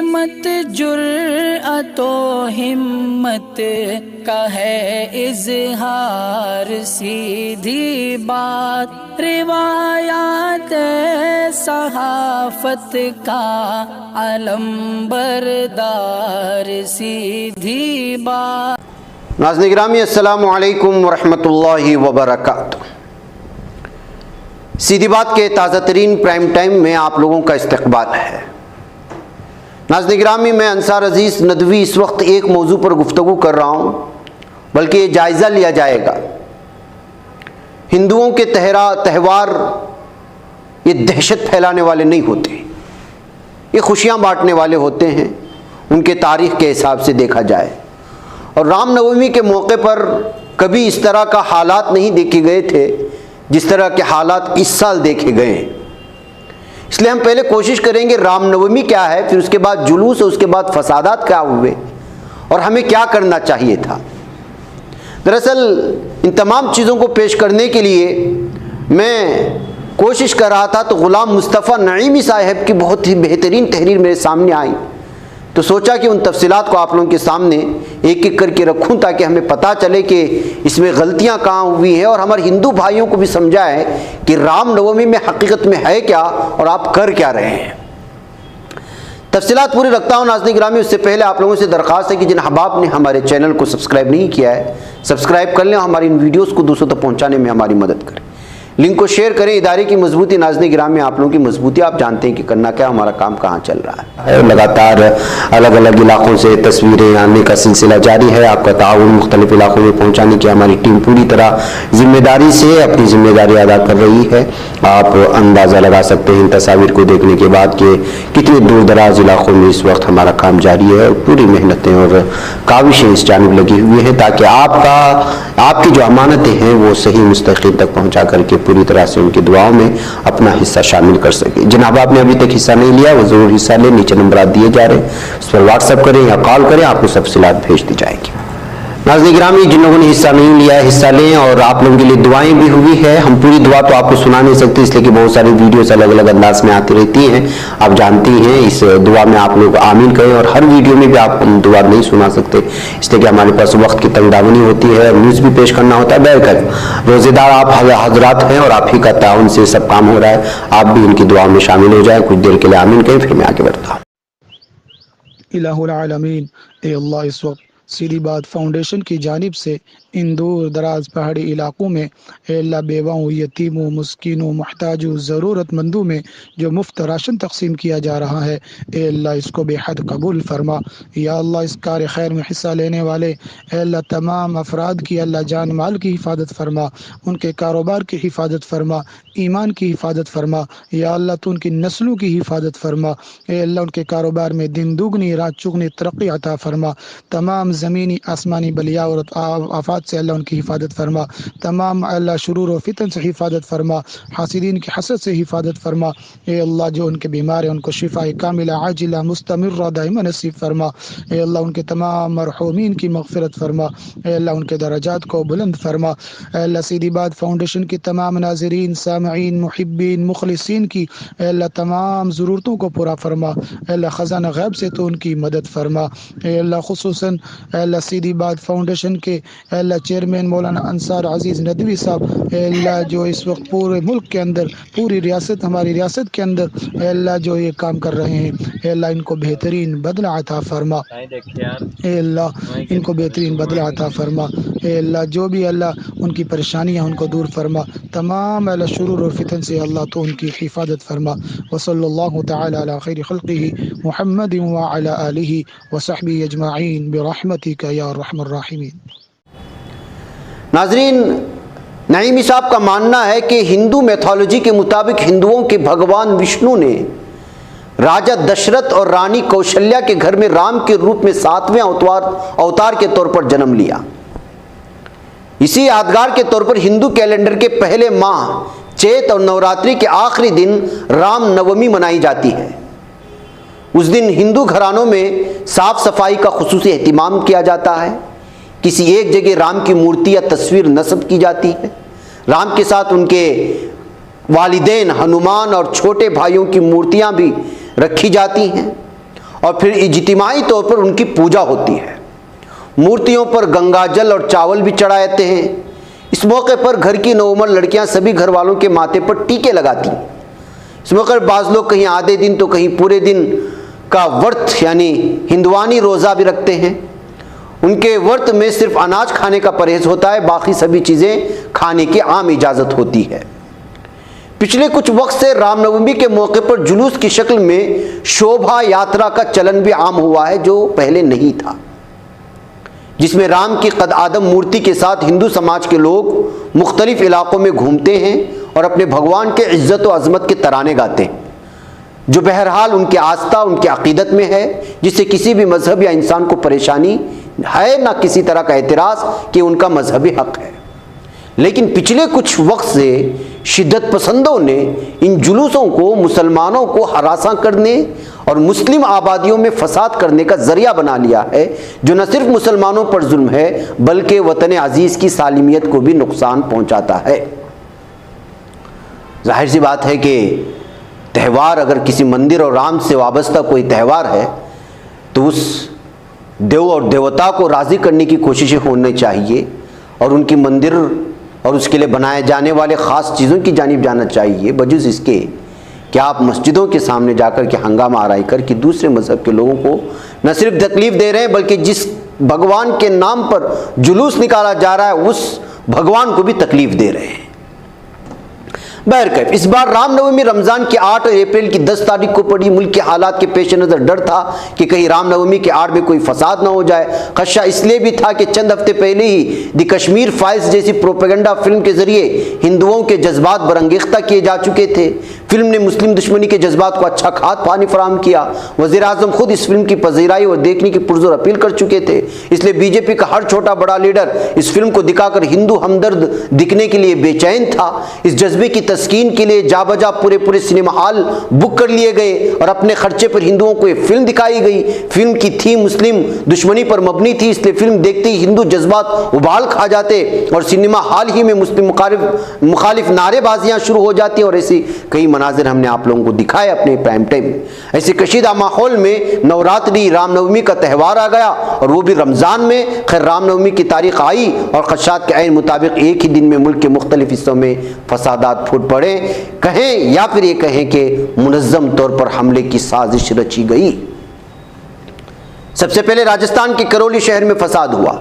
सिमत जुर्अतो हिम्मत का है इजहार, सीधी बात रिवायात सहाफत का अलंबरदार, सीधी बात। नाज़रीन गिरामी अस्सलामु अलैकुम वरहमतुल्लाहि वबरकातुहू। सीधी बात के ताज़ा तरीन प्राइम टाइम में आप लोगों का इस्तकबाल है। नाज़रीन गिरामी, मैं अंसार अजीज़ नदवी इस वक्त एक मौजू पर गुफ्तगू कर रहा हूँ, बल्कि ये जायज़ा लिया जाएगा। हिंदुओं के त्यौहार ये दहशत फैलाने वाले नहीं होते, ये खुशियाँ बांटने वाले होते हैं उनके तारीख़ के हिसाब से देखा जाए। और रामनवमी के मौके पर कभी इस तरह का हालात नहीं देखे गए थे जिस तरह के हालात इस साल देखे गए हैं। इसलिए हम पहले कोशिश करेंगे रामनवमी क्या है, फिर उसके बाद जुलूस, उसके बाद फसादात क्या हुए और हमें क्या करना चाहिए था। दरअसल इन तमाम चीज़ों को पेश करने के लिए मैं कोशिश कर रहा था तो ग़ुलाम मुस्तफ़ा नईमी साहब की बहुत ही बेहतरीन तहरीर मेरे सामने आई, तो सोचा कि उन तफसीलात को आप लोगों के सामने एक एक करके रखूं ताकि हमें पता चले कि इसमें गलतियां कहाँ हुई है और हमारे हिंदू भाइयों को भी समझाएं कि रामनवमी में हकीकत में है क्या और आप कर क्या रहे हैं। तफसीलात पूरी रखता हूँ नाज़रीन गिरामी। उससे पहले आप लोगों से दरख्वास्त है कि जिन अहबाब ने हमारे चैनल को सब्सक्राइब नहीं किया है, सब्सक्राइब कर लें, हमारी इन वीडियोज़ को दूसरों तक पहुँचाने में हमारी मदद करें। लिंक को शेयर करें। इदारे की मजबूती, नाज़रीन गिरामी आप लोगों की मजबूती, आप जानते हैं कि करना क्या, हमारा काम कहाँ चल रहा है। लगातार अलग अलग इलाकों से तस्वीरें आने का सिलसिला जारी है। आपका ताउन मुख्तलिफ इलाकों में पहुँचाने की हमारी टीम पूरी तरह जिम्मेदारी से अपनी जिम्मेदारी अदा कर रही है। आप अंदाज़ा लगा सकते हैं इन तस्वीर को देखने के बाद कि कितने दूर दराज इलाकों में इस वक्त हमारा काम जारी है और पूरी मेहनतें और काविशें इस जानिब लगी हुई हैं ताकि आपकी जो अमानतें हैं वो सही मुस्तकीम तक पहुँचा करके पूरी तरह से उनकी दुआओं में अपना हिस्सा शामिल कर सके। जिन अहबाब ने अभी तक हिस्सा नहीं लिया वो ज़रूर हिस्सा लें। नीचे नंबर दिए जा रहे हैं, उस पर व्हाट्सएप करें या कॉल करें, आपको तफसीलात भेज दी जाएगी। नाज़रीन गिरामी, जिन लोगों ने हिस्सा नहीं लिया है हिस्सा लें। और आप लोगों के लिए दुआएं भी हुई है। हम पूरी दुआ तो आपको सुना नहीं सकते इसलिए कि बहुत सारी वीडियोस अलग अलग अंदाज में आती रहती हैं, आप जानती हैं। इस दुआ में आप लोग आमीन करें और हर वीडियो में भी आप दुआ नहीं सुना सकते इसलिए कि हमारे पास वक्त की तंगदावनी होती है, न्यूज़ भी पेश करना होता है। बैठकर रोज़ेदार आप हजरात हैं और आप ही का ताउन से सब काम हो रहा है। आप भी इनकी दुआ में शामिल हो जाए। कुछ देर के लिए आमीन करें, फिर मैं आगे बढ़ता हूँ। इलाहुल आलमीन, ए अल्लाह, इस वक्त सीधी बात फाउंडेशन की जानिब से इन दूर दराज पहाड़ी इलाकों में अल्लाह बेवाओं, यतीमों, मुस्किनों, मुहताजों, ज़रूरतमंदों में जो मुफ्त राशन तकसीम किया जा रहा है, अल्लाह इसको बेहद कबूल फरमा। या अल्लाह, इस कार खैर में हिस्सा लेने वाले अल्लाह तमाम अफराद की अल्लाह जान माल की हिफाजत फरमा, उनके कारोबार की हिफाजत फरमा, ईमान की हिफाजत फरमा। या अल्लाह, तो उनकी नस्लों की हिफाजत फरमा। अल्लाह, उनके कारोबार में दिन दुगनी रात चुगनी तरक्की अता फरमा। तमाम ज़मीनी आसमानी बलिया और आफात से अल्लाह उनकी हिफाजत फरमा। तमाम अल्लाह शुरूर व फितन से हिफाजत फरमा, हासिदीन की हसद से हिफाजत फरमा। ए अल्लाह, जो उनके बीमार हैं उनको शिफाए कामिला आजिला मुस्तमिर्रा दाइमा नसीब फरमा। ए अल्लाह, उनके तमाम मरहूमीन की मग़फ़िरत फरमा। ए अल्लाह, उनके दरजात को बुलंद फरमा। अल्लाह, सीधी बात फाउंडेशन की तमाम नाज़रीन, सामईन, मुहिब्बीन, मुखलिसीन की अल्लाह तमाम ज़रूरतों को पूरा फरमा। अल्लाह, ख़ज़ाना ग़ैब से तो उनकी मदद फरमा। ए अल्लाह, खुसूसन अल्लाह सीधी बात फाउंडेशन के अल्लाह चेयरमैन मौलाना अंसार अजीज़ नदवी साहब, अल्लाह जो इस वक्त पूरे मुल्क के अंदर, पूरी रियासत, हमारी रियासत के अंदर अल्लाह जो ये काम कर रहे हैं, अल्लाह इनको बेहतरीन बदला अता फरमा। अल्लाह, इनको बेहतरीन बदला अता फरमा। अल्लाह, जो भी अल्लाह उनकी परेशानियाँ उनको दूर फरमा। तमाम अल्लाह शुरूर और फितन से अल्लाह तो उनकी हिफाजत फरमा। वसल्लल्लाहु तआला अला खैरि खल्क़िही मुहम्मदिन व अला आलिही व सहबिही अजमाईन बिरहमतिका या अर्हमर राहिमीन। नाजरीन, नईमी साहब का मानना है कि हिंदू मैथोलॉजी के मुताबिक हिंदुओं के भगवान विष्णु ने राजा दशरथ और रानी कौशल्या के घर में राम के रूप में 7वें अवतार के तौर पर जन्म लिया। इसी यादगार के तौर पर हिंदू कैलेंडर के पहले माह चैत और नवरात्रि के आखिरी दिन राम नवमी मनाई जाती है। उस दिन हिंदू घरानों में साफ सफाई का खुसूसी एहतिमाम किया जाता है। किसी एक जगह राम की मूर्ति या तस्वीर नस्ब की जाती है। राम के साथ उनके वालिदैन हनुमान और छोटे भाइयों की मूर्तियां भी रखी जाती हैं और फिर इज्तिमाई तौर पर उनकी पूजा होती है। मूर्तियों पर गंगा जल और चावल भी चढ़ाए जाते हैं। इस मौके पर घर की नौउमर लड़कियां सभी घर वालों के माथे पर टीके लगाती हैं। इस मौके पर बाज़ लोग कहीं आधे दिन तो कहीं पूरे दिन का व्रत यानी हिंदुआनी रोज़ा भी रखते हैं। उनके व्रत में सिर्फ अनाज खाने का परहेज होता है, बाकी सभी चीज़ें खाने की आम इजाज़त होती है। पिछले कुछ वक्त से रामनवमी के मौके पर जुलूस की शक्ल में शोभा यात्रा का चलन भी आम हुआ है, जो पहले नहीं था, जिसमें राम की कद आदम मूर्ति के साथ हिंदू समाज के लोग मुख्तलिफ इलाकों में घूमते हैं और अपने भगवान के इज्जत व अजमत के तराने गाते हैं, जो बहरहाल उनकी आस्था उनकी अकीदत में है, जिससे किसी भी मजहब या इंसान को परेशानी है ना किसी तरह का एतराज़ कि उनका मजहबी हक है। लेकिन पिछले कुछ वक्त से शिद्दत पसंदों ने इन जुलूसों को मुसलमानों को हरासा करने और मुस्लिम आबादियों में फसाद करने का जरिया बना लिया है, जो न सिर्फ मुसलमानों पर जुल्म है बल्कि वतन अजीज़ की सालिमियत को भी नुकसान पहुंचाता है। जाहिर सी बात है कि त्यौहार अगर किसी मंदिर और राम से वाबस्ता कोई त्यौहार है तो उस देव और देवता को राज़ी करने की कोशिशें होनी चाहिए और उनकी मंदिर और उसके लिए बनाए जाने वाले ख़ास चीज़ों की जानिब जाना चाहिए, बजुज़ इसके कि आप मस्जिदों के सामने जाकर के हंगामा आराई कर कि दूसरे मज़हब के लोगों को न सिर्फ तकलीफ़ दे रहे हैं बल्कि जिस भगवान के नाम पर जुलूस निकाला जा रहा है उस भगवान को भी तकलीफ़ दे रहे हैं। बहरकैफ इस बार रामनवमी रमज़ान की 8 अप्रैल की 10 तारीख को पड़ी। मुल्क के हालात के पेश नज़र डर था कि कहीं रामनवमी के आड़ में कोई फसाद ना हो जाए। खदशा इसलिए भी था कि चंद हफ्ते पहले ही द कश्मीर फाइल्स जैसी प्रोपेगेंडा फिल्म के जरिए हिंदुओं के जज्बात बरंगेख्ता किए जा चुके थे। फिल्म ने मुस्लिम दुश्मनी के जज्बात को अच्छा खाद पानी फराहम किया। वज़ीर आज़म खुद इस फिल्म की पजीराई और देखने की पुरजोर अपील कर चुके थे। इसलिए बीजेपी का हर छोटा बड़ा लीडर इस फिल्म को दिखाकर हिंदू हमदर्द दिखने के लिए बेचैन था। इस जज्बे की तस्कीन के लिए जाबजा पूरे सिनेमा हॉल बुक कर लिए गए और अपने खर्चे पर हिंदुओं को एक फिल्म दिखाई गई। फिल्म की थीम मुस्लिम दुश्मनी पर मबनी थी, इसलिए फिल्म देखते ही हिंदू जज्बात उबाल खा जाते और सिनेमा हॉल ही में मुस्लिम मुखालिफ नारेबाजियां शुरू हो जाती और ऐसी कई मनाजिर हमने आप लोगों को दिखाए अपने प्राइम टाइम में। ऐसे कशीदा माहौल में नवरात्रि रामनवमी का त्यौहार आ गया और वो भी रमज़ान में। खैर रामनवमी की तारीख आई और खदशात के ऐन मुताबिक एक ही दिन में मुल्क के मुख्तलिफ हिस्सों में फसादात फूट पड़े। कहें या फिर ये कहें कि मुनज़्ज़म तौर पर हमले की साजिश रची गई। सबसे पहले राजस्थान के करौली शहर में फसाद हुआ,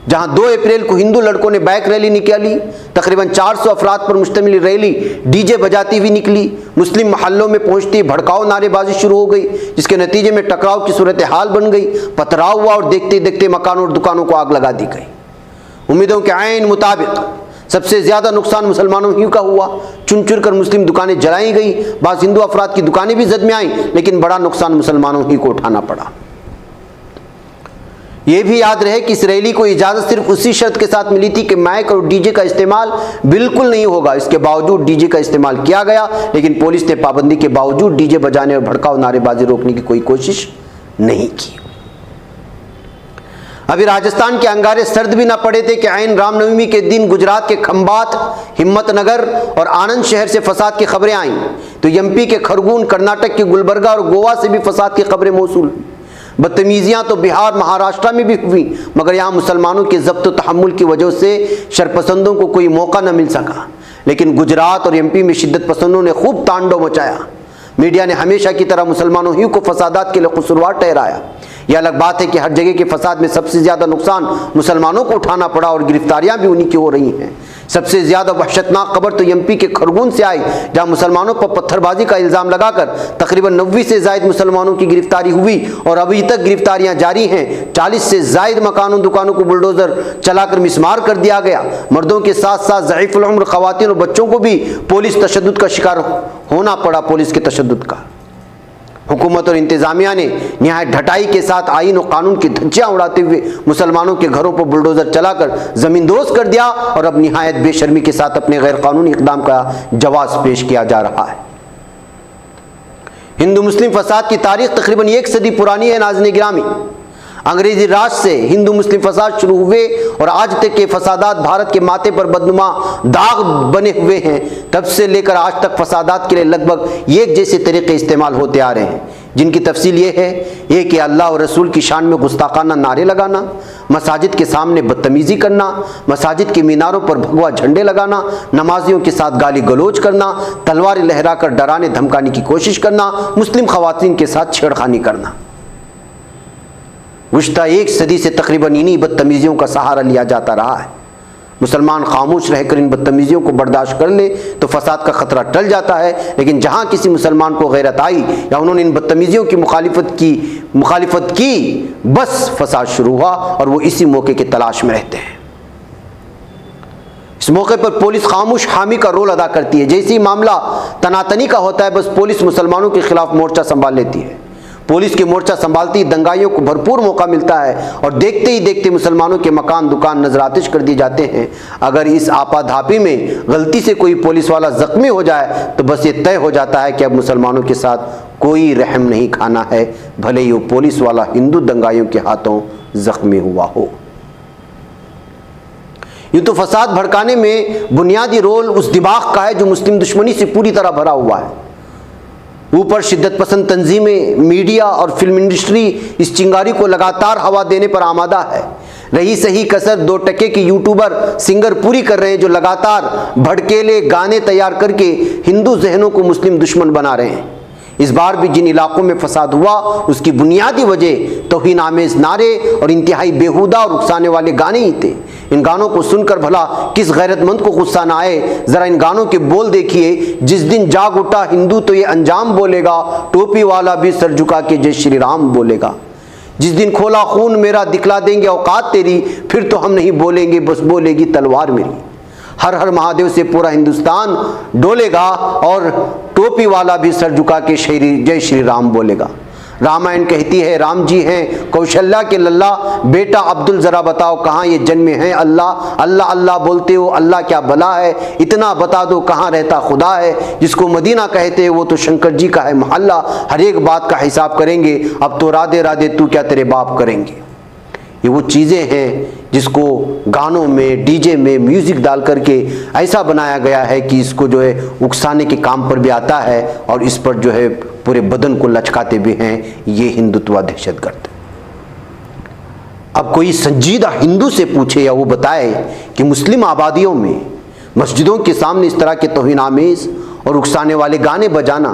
जहां 2 अप्रैल को हिंदू लड़कों ने बाइक रैली निकाली। तकरीबन 400 अफराद पर मुश्तमिल रैली डीजे बजाती हुई निकली। मुस्लिम महल्लों में पहुंचती भड़काऊ नारेबाजी शुरू हो गई, जिसके नतीजे में टकराव की सूरत हाल बन गई। पथराव हुआ और देखते देखते मकानों और दुकानों को आग लगा दी गई। उम्मीदों के ऐन मुताबिक सबसे ज़्यादा नुकसान मुसलमानों ही का हुआ। चुन चुन कर मुस्लिम दुकानें जलाई गई। बाज़ हिंदू अफराद की दुकानें भी जद में आईं, लेकिन बड़ा नुकसान मुसलमानों ही को उठाना पड़ा। यह भी याद रहे कि इस रैली को इजाज़त सिर्फ उसी शर्त के साथ मिली थी कि माइक और डीजे का इस्तेमाल बिल्कुल नहीं होगा। इसके बावजूद डीजे का इस्तेमाल किया गया, लेकिन पुलिस ने पाबंदी के बावजूद डीजे बजाने और भड़काऊ नारेबाजी रोकने की कोई कोशिश नहीं की। अभी राजस्थान के अंगारे सर्द भी ना पड़े थे कि ऐन रामनवमी के दिन गुजरात के खंबात, हिम्मतनगर और आनंद शहर से फसाद की खबरें आईं, तो एमपी के खरगोन, कर्नाटक के गुलबर्गा और गोवा से भी फसाद की खबरें मौसूल। बदतमीजियाँ तो बिहार महाराष्ट्र में भी हुई, मगर यहाँ मुसलमानों के ज़ब्त व तहम्मुल की वजह से शरपसंदों को कोई मौका न मिल सका। लेकिन गुजरात और एमपी में शिद्दत पसंदों ने खूब तांडव मचाया। मीडिया ने हमेशा की तरह मुसलमानों ही को फसादात के लिए कसूरवार ठहराया। यह अलग बात है कि हर जगह के फसाद में सबसे ज़्यादा नुकसान मुसलमानों को उठाना पड़ा और गिरफ्तारियां भी उन्हीं की हो रही हैं। सबसे ज़्यादा वहशतनाक खबर तो एमपी के खरगोन से आई, जहां मुसलमानों पर पत्थरबाजी का इल्ज़ाम लगाकर तकरीबन 90 से ज़ायद मुसलमानों की गिरफ्तारी हुई और अभी तक गिरफ्तारियां जारी हैं। 40 से ज़ायद मकानों दुकानों को बुलडोज़र चलाकर मिसमार कर दिया गया। मर्दों के साथ साथ ज़ईफ़ुल उम्र ख़वातीन और बच्चों को भी पुलिस तशद्दुद का शिकार होना पड़ा। पुलिस के तशद्दुद का हुकूमत और इंतज़ामिया ने निहायत ढटाई के साथ आईन और कानून की धज्जियाँ उड़ाते हुए मुसलमानों के घरों पर बुलडोज़र चलाकर ज़मींदोज़ कर दिया और अब निहायत बेशर्मी के साथ अपने गैर कानूनी इक़दाम का जवाब पेश किया जा रहा है। हिंदू मुस्लिम फसाद की तारीख तकरीबन 1 सदी पुरानी है। नाज़रीन गिरामी, अंग्रेजी राज से हिंदू मुस्लिम फसाद शुरू हुए और आज तक के फसादात भारत के माथे पर बदनुमा दाग बने हुए हैं। तब से लेकर आज तक फसादात के लिए लगभग एक जैसे तरीके इस्तेमाल होते आ रहे हैं। जिनकी तफसील ये है, एक कि अल्लाह और रसूल की शान में गुस्ताखाना नारे लगाना, मसाजिद के सामने बदतमीज़ी करना, मसाजिद के मीनारों पर भगवा झंडे लगाना, नमाजियों के साथ गाली गलोच करना, तलवारें लहराकर डराने धमकाने की कोशिश करना, मुस्लिम खवातीन के साथ छेड़खानी करना। गुज़श्ता एक सदी से तकरीबन इन्हीं बदतमीज़ियों का सहारा लिया जाता रहा है। मुसलमान खामोश रहकर इन बदतमीज़ियों को बर्दाश्त कर ले तो फसाद का ख़तरा टल जाता है, लेकिन जहाँ किसी मुसलमान को गैरत आई या उन्होंने इन बदतमीज़ियों की मुखालिफत की बस फसाद शुरू हुआ और वो इसी मौके की तलाश में रहते हैं। इस मौके पर पुलिस खामोश हामी का रोल अदा करती है। जैसे ही मामला तनातनी का होता है, बस पुलिस मुसलमानों के खिलाफ मोर्चा संभाल लेती है। पुलिस के मोर्चा संभालती दंगाइयों को भरपूर मौका मिलता है और देखते ही देखते मुसलमानों के मकान दुकान नजरातिश कर दिए जाते हैं। अगर इस आपाधापी में गलती से कोई पुलिस वाला जख्मी हो जाए तो बस ये तय हो जाता है कि अब मुसलमानों के साथ कोई रहम नहीं खाना है, भले ही वो पुलिस वाला हिंदू दंगाइयों के हाथों जख्मी हुआ हो। यूँ तो फसाद भड़काने में बुनियादी रोल उस दिमाग का है जो मुस्लिम दुश्मनी से पूरी तरह भरा हुआ है। ऊपर शिद्दत पसंद तंजीमें, मीडिया और फिल्म इंडस्ट्री इस चिंगारी को लगातार हवा देने पर आमादा है। रही सही कसर 2 टके की यूट्यूबर सिंगर पूरी कर रहे हैं, जो लगातार भड़केले गाने तैयार करके हिंदू जहनों को मुस्लिम दुश्मन बना रहे हैं। इस बार भी जिन इलाकों में फसाद हुआ उसकी बुनियादी वजह तौहीन आमेज नारे और इंतहाई बेहुदा और उकसाने वाले गाने ही थे। इन गानों को सुनकर भला किस गैरतमंद को गुस्सा ना आए। ज़रा इन गानों के बोल देखिए। जिस दिन जाग उठा हिंदू तो ये अंजाम बोलेगा, टोपी वाला भी सर झुका के जय श्री राम बोलेगा। जिस दिन खोला खून मेरा दिखला देंगे औकात तेरी, फिर तो हम नहीं बोलेंगे बस बोलेगी तलवार मेरी। हर हर महादेव से पूरा हिंदुस्तान डोलेगा और टोपी वाला भी सर झुका के जय श्री राम बोलेगा। रामायण कहती है राम जी हैं कौशल्या के लल्ला, बेटा अब्दुल जरा बताओ कहाँ ये जन्मे हैं अल्लाह। अल्लाह अल्लाह बोलते हो अल्लाह क्या भला है, इतना बता दो कहाँ रहता खुदा है। जिसको मदीना कहते हैं वो तो शंकर जी का है मोहल्ला, हर एक बात का हिसाब करेंगे, अब तो राधे राधे तू क्या तेरे बाप करेंगे। ये वो चीज़ें हैं जिसको गानों में डीजे में म्यूज़िक डाल करके ऐसा बनाया गया है कि इसको जो है उकसाने के काम पर भी आता है और इस पर जो है पूरे बदन को लचकाते भी हैं ये हिंदुत्व दहशतगर्द। अब कोई संजीदा हिंदू से पूछे या वो बताए कि मुस्लिम आबादियों में मस्जिदों के सामने इस तरह के तौहीन आमेज और उकसाने वाले गाने बजाना,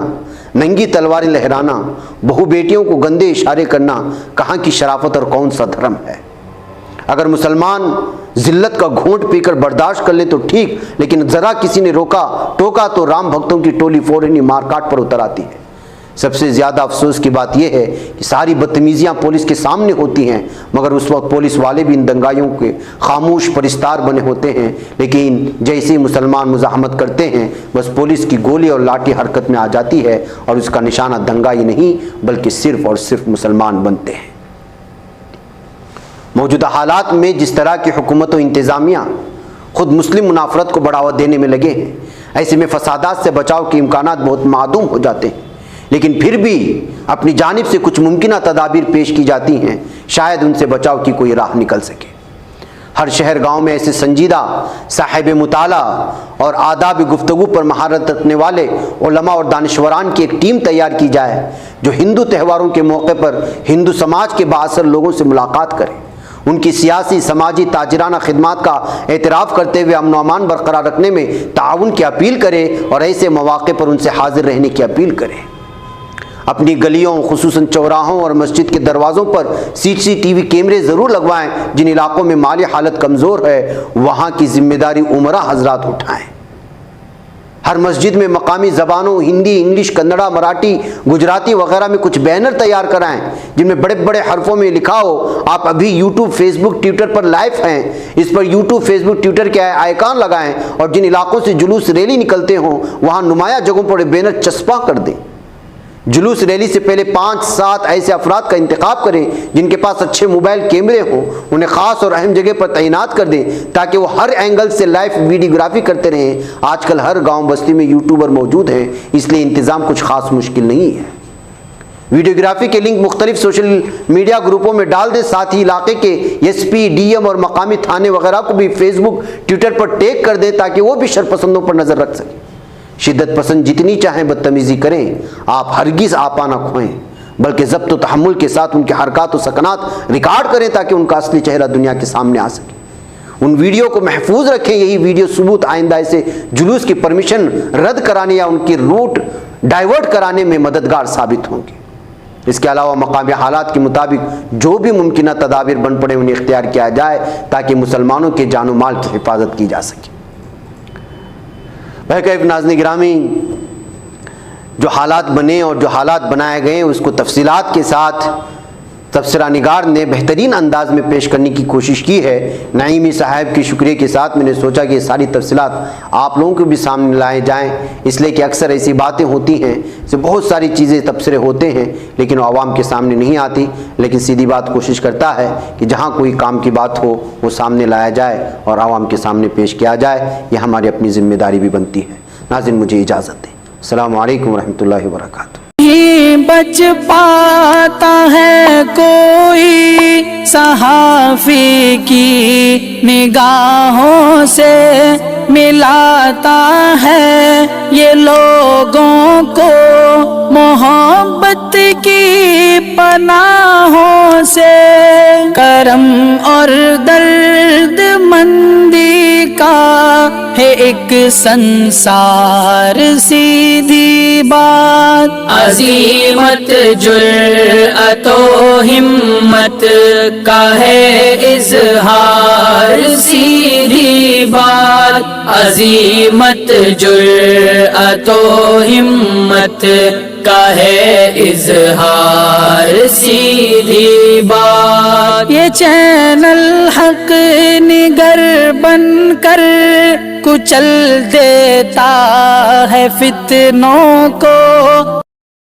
नंगी तलवारें लहराना, बहु बेटियों को गंदे इशारे करना कहाँ की शराफत और कौन सा धर्म है। अगर मुसलमान जिल्लत का घूंट पीकर बर्दाश्त कर ले तो ठीक, लेकिन ज़रा किसी ने रोका टोका तो राम भक्तों की टोली फौरन ही मारकाट पर उतर आती है। सबसे ज़्यादा अफसोस की बात यह है कि सारी बदतमीज़ियाँ पुलिस के सामने होती हैं, मगर उस वक्त पुलिस वाले भी इन दंगाइयों के खामोश परिस्तार बने होते हैं। लेकिन जैसे ही मुसलमान मुजाहमत करते हैं बस पुलिस की गोली और लाठी हरकत में आ जाती है और उसका निशाना दंगाई नहीं बल्कि सिर्फ और सिर्फ मुसलमान बनते हैं। मौजूदा हालात में जिस तरह की हुकूमत व इंतज़ामिया खुद मुस्लिम मुनाफरत को बढ़ावा देने में लगे हैं, ऐसे में फसादात से बचाव के इम्कानात बहुत मादूम हो जाते हैं। लेकिन फिर भी अपनी जानिब से कुछ मुमकिन तदाबीर पेश की जाती हैं, शायद उनसे बचाव की कोई राह निकल सके। हर शहर गांव में ऐसे संजीदा साहिब मुताला और आदाब गुफ्तगू पर महारत रखने वाले उलमा और दानिश्वरान की एक टीम तैयार की जाए जो हिंदू त्योहारों के मौके पर हिंदू समाज के बाअसर लोगों से मुलाकात करे, उनकी सियासी समाजी ताजराना खिदमात का एतराफ़ करते हुए अमन अमान बरकरार रखने में ताउन की अपील करे और ऐसे मौक़े पर उनसे हाजिर रहने की अपील करे। अपनी गलियों खुसूसन चौराहों और मस्जिद के दरवाज़ों पर CCTV कैमरे ज़रूर लगवाएं। जिन इलाकों में माली हालत कमज़ोर है वहाँ की जिम्मेदारी उमरा हजरात उठाएं। हर मस्जिद में मकामी ज़बानों हिंदी, इंग्लिश, कन्नड़ा, मराठी, गुजराती वगैरह में कुछ बैनर तैयार कराएं जिनमें बड़े बड़े हरफों में लिखा हो आप अभी यूट्यूब, फेसबुक, ट्विटर पर लाइव हैं, इस पर यूट्यूब, फेसबुक, ट्विटर के आइकॉन लगाएं और जिन इलाकों से जुलूस रैली निकलते हों वहाँ नुमाया जगहों पर बैनर चस्पा कर दें। जुलूस रैली से पहले 5-7 ऐसे अफराद का इंतखाब करें जिनके पास अच्छे मोबाइल कैमरे हों, उन्हें ख़ास और अहम जगह पर तैनात कर दें ताकि वो हर एंगल से लाइव वीडियोग्राफी करते रहें। आजकल हर गांव बस्ती में यूट्यूबर मौजूद हैं, इसलिए इंतज़ाम कुछ ख़ास मुश्किल नहीं है। वीडियोग्राफी के लिंक मुख्तलिफ सोशल मीडिया ग्रुपों में डाल दें, साथ ही इलाके के SP, DM और मकामी थाने वगैरह को भी फेसबुक, ट्विटर पर टैग कर दें ताकि वो भी शरपसंदों पर नज़र रख सकें। शिद्दत पसंद जितनी चाहें बदतमीज़ी करें, आप हरगिज़ आपा ना खोएं। बल्कि ज़ब्त व तहम्मुल के साथ उनके हरकत व सकनात रिकॉर्ड करें ताकि उनका असली चेहरा दुनिया के सामने आ सके। उन वीडियो को महफूज रखें। यही वीडियो सबूत आइंदा ऐसे जुलूस की परमिशन रद्द कराने या उनकी रूट डाइवर्ट कराने में मददगार साबित होंगे। इसके अलावा मकामी हालात के मुताबिक जो भी मुमकिन तदाबीर बन पड़े उन्हें इख्तियार किया जाए ताकि मुसलमानों के जान व माल की हिफाजत की जा सके। बहरकैफ नाज़रीन गिरामी, जो हालात बने और जो हालात बनाए गए उसको तफसीलात के साथ तबसरा निगार ने बेहतरीन अंदाज में पेश करने की कोशिश की है। नईमी साहब के शुक्रिया के साथ मैंने सोचा कि ये सारी तफसीलात आप लोगों के भी सामने लाए जाएं, इसलिए कि अक्सर ऐसी बातें होती हैं जैसे बहुत सारी चीज़ें तबसरे होते हैं लेकिन वो आवाम के सामने नहीं आती। लेकिन सीधी बात कोशिश करता है कि जहाँ कोई काम की बात हो वो सामने लाया जाए और आवाम के सामने पेश किया जाए। यह हमारी अपनी ज़िम्मेदारी भी बनती है। नाज़रीन, मुझे इजाज़त दें। अस्सलामु अलैकुम व रहमतुल्लाहि व बरकातुहू। बच पाता है कोई सहाफ़ी की निगाहों से, मिलाता है ये लोगों को मोहब्बत की पनाहों से। करम और दर्द मंदी का है एक संसार, सीधी बात अज़ीमत जुर्अतो हिम्मत का है इज़हार, सीधी बात अज़ीमत जुर्अतो हिम्मत का है इज़हार, सीधी बात। ये चैनल हक निगर बनकर कुचल देता है फितनों को।